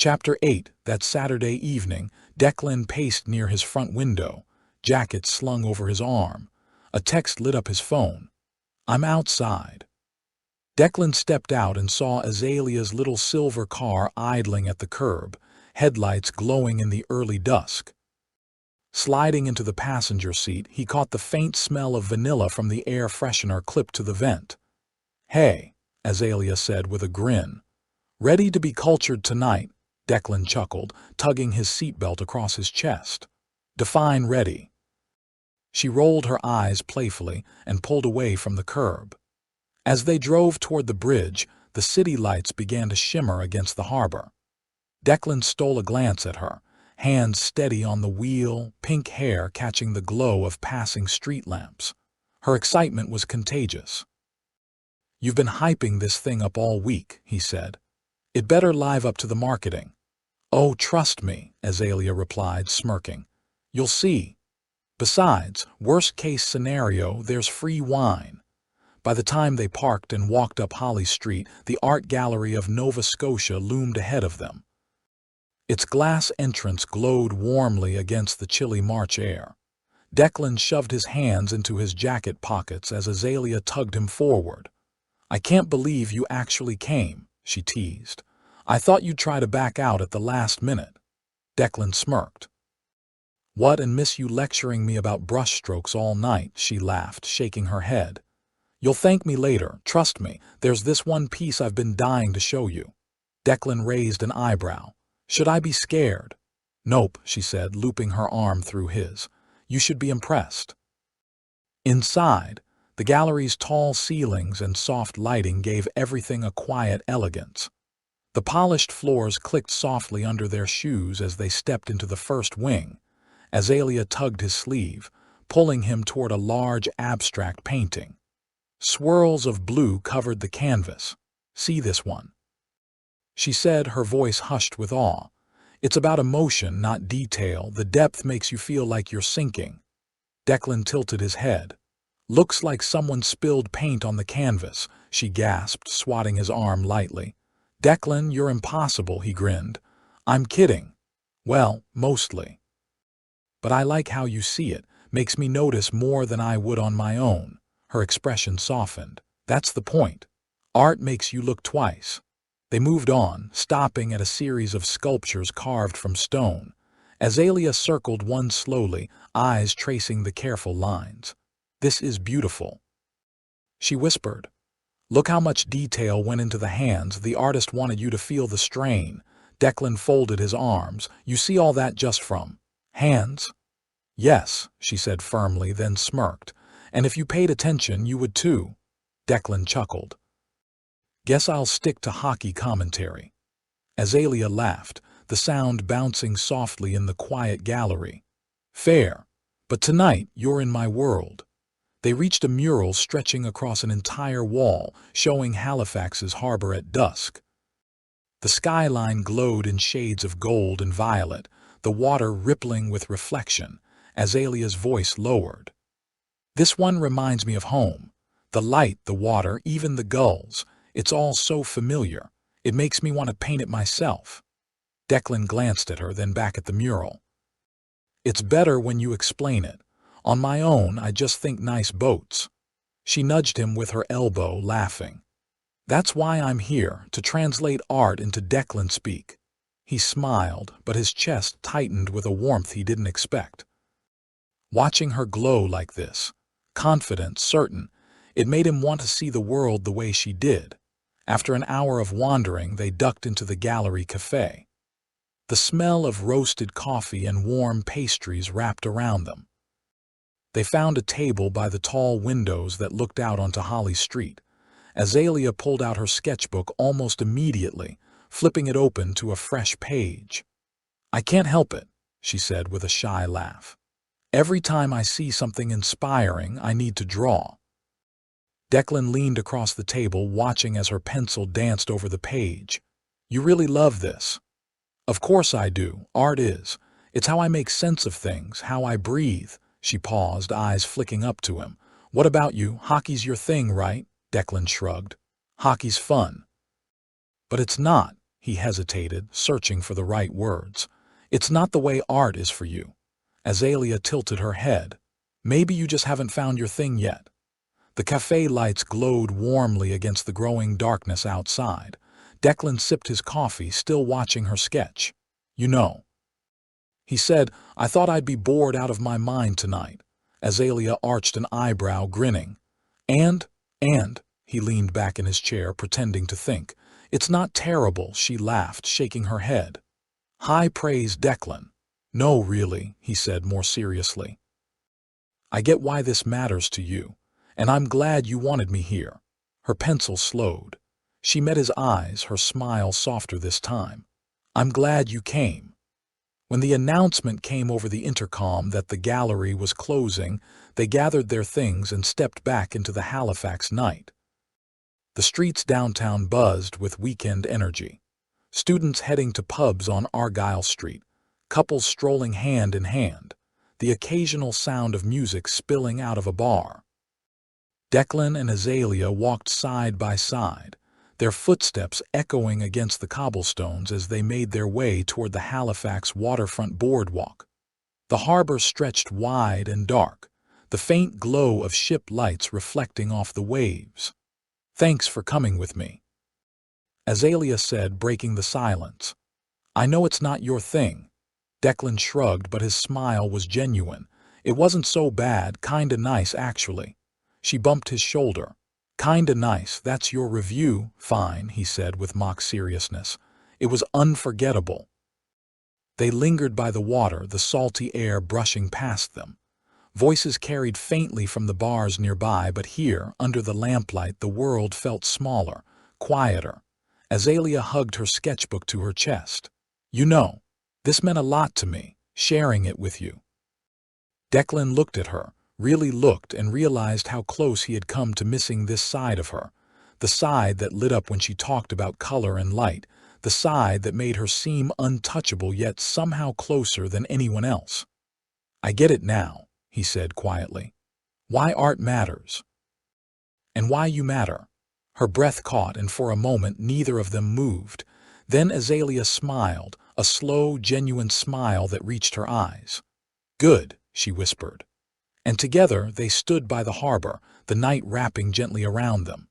Chapter 8. That Saturday evening, Declan paced near his front window, jacket slung over his arm. A text lit up his phone. "I'm outside." Declan stepped out and saw Azalea's little silver car idling at the curb, headlights glowing in the early dusk. Sliding into the passenger seat, he caught the faint smell of vanilla from the air freshener clipped to the vent. "Hey," Azalea said with a grin. "Ready to be cultured tonight?" Declan chuckled, tugging his seatbelt across his chest. "Define ready." She rolled her eyes playfully and pulled away from the curb. As they drove toward the bridge, the city lights began to shimmer against the harbor. Declan stole a glance at her, hands steady on the wheel, pink hair catching the glow of passing street lamps. Her excitement was contagious. "You've been hyping this thing up all week," he said. "It better live up to the marketing." "Oh, trust me," Azalea replied, smirking. "You'll see. Besides, worst-case scenario, there's free wine." By the time they parked and walked up Holly Street, the art gallery of Nova Scotia loomed ahead of them. Its glass entrance glowed warmly against the chilly March air. Declan shoved his hands into his jacket pockets as Azalea tugged him forward. "I can't believe you actually came," she teased. "I thought you'd try to back out at the last minute." Declan smirked. "What, and miss you lecturing me about brushstrokes all night?" she laughed, shaking her head. "You'll thank me later, trust me. There's this one piece I've been dying to show you." Declan raised an eyebrow. "Should I be scared?" "Nope," she said, looping her arm through his. "You should be impressed." Inside, the gallery's tall ceilings and soft lighting gave everything a quiet elegance. The polished floors clicked softly under their shoes as they stepped into the first wing. Azalea tugged his sleeve, pulling him toward a large abstract painting. Swirls of blue covered the canvas. "See this one?" she said, her voice hushed with awe. "It's about emotion, not detail. The depth makes you feel like you're sinking." Declan tilted his head. "Looks like someone spilled paint on the canvas," she gasped, swatting his arm lightly. "Declan, you're impossible," he grinned. "I'm kidding." "Well, mostly. But I like how you see it. Makes me notice more than I would on my own." Her expression softened. "That's the point. Art makes you look twice." They moved on, stopping at a series of sculptures carved from stone. Azalea circled one slowly, eyes tracing the careful lines. "This is beautiful," she whispered. "Look how much detail went into the hands. The artist wanted you to feel the strain." Declan folded his arms. "You see all that just from hands?" "Yes," she said firmly, then smirked. "And if you paid attention, you would too." Declan chuckled. "Guess I'll stick to hockey commentary." Azalea laughed, the sound bouncing softly in the quiet gallery. "Fair. But tonight, you're in my world." They reached a mural stretching across an entire wall, showing Halifax's harbor at dusk. The skyline glowed in shades of gold and violet, the water rippling with reflection. Azalea's voice lowered. "This one reminds me of home. The light, the water, even the gulls. It's all so familiar. It makes me want to paint it myself." Declan glanced at her, then back at the mural. "It's better when you explain it. On my own, I just think nice boats." She nudged him with her elbow, laughing. "That's why I'm here, to translate art into Declan speak." He smiled, but his chest tightened with a warmth he didn't expect. Watching her glow like this, confident, certain, it made him want to see the world the way she did. After an hour of wandering, they ducked into the gallery cafe. The smell of roasted coffee and warm pastries wrapped around them. They found a table by the tall windows that looked out onto Holly Street. Azalea pulled out her sketchbook almost immediately, flipping it open to a fresh page. "I can't help it," she said with a shy laugh. "Every time I see something inspiring, I need to draw." Declan leaned across the table, watching as her pencil danced over the page. "You really love this?" "Of course I do. Art is. It's how I make sense of things, how I breathe." She paused, eyes flicking up to him. "What about you? Hockey's your thing, right?" Declan shrugged. "Hockey's fun." "But it's not," He hesitated, searching for the right words. It's not the way art is for you. Azalea tilted her head. Maybe you just haven't found your thing yet. The cafe lights glowed warmly against the growing darkness outside. Declan sipped his coffee, still watching her sketch. You know, he said, I thought I'd be bored out of my mind tonight. Azalea arched an eyebrow, grinning. And, he leaned back in his chair, pretending to think. It's not terrible, she laughed, shaking her head. High praise, Declan. No, really, he said more seriously. I get why this matters to you, and I'm glad you wanted me here. Her pencil slowed. She met his eyes, her smile softer this time. I'm glad you came. When the announcement came over the intercom that the gallery was closing, they gathered their things and stepped back into the Halifax night. The streets downtown buzzed with weekend energy. Students heading to pubs on Argyle Street, couples strolling hand in hand, the occasional sound of music spilling out of a bar. Declan and Azalea walked side by side, their footsteps echoing against the cobblestones as they made their way toward the Halifax waterfront boardwalk. The harbor stretched wide and dark, the faint glow of ship lights reflecting off the waves. Thanks for coming with me, Azalea said, breaking the silence. I know it's not your thing. Declan shrugged, but his smile was genuine. It wasn't so bad, kinda nice actually. She bumped his shoulder. Kinda nice, that's your review. Fine, he said with mock seriousness. It was unforgettable. They lingered by the water, the salty air brushing past them. Voices carried faintly from the bars nearby, but here, under the lamplight, the world felt smaller, quieter. Azalea hugged her sketchbook to her chest. You know, this meant a lot to me, sharing it with you. Declan looked at her, really looked, and realized how close he had come to missing this side of her, the side that lit up when she talked about color and light, the side that made her seem untouchable yet somehow closer than anyone else. I get it now, he said quietly. Why art matters. And why you matter. Her breath caught, and for a moment neither of them moved. Then Azalea smiled, a slow, genuine smile that reached her eyes. Good, she whispered. And together they stood by the harbor, the night wrapping gently around them.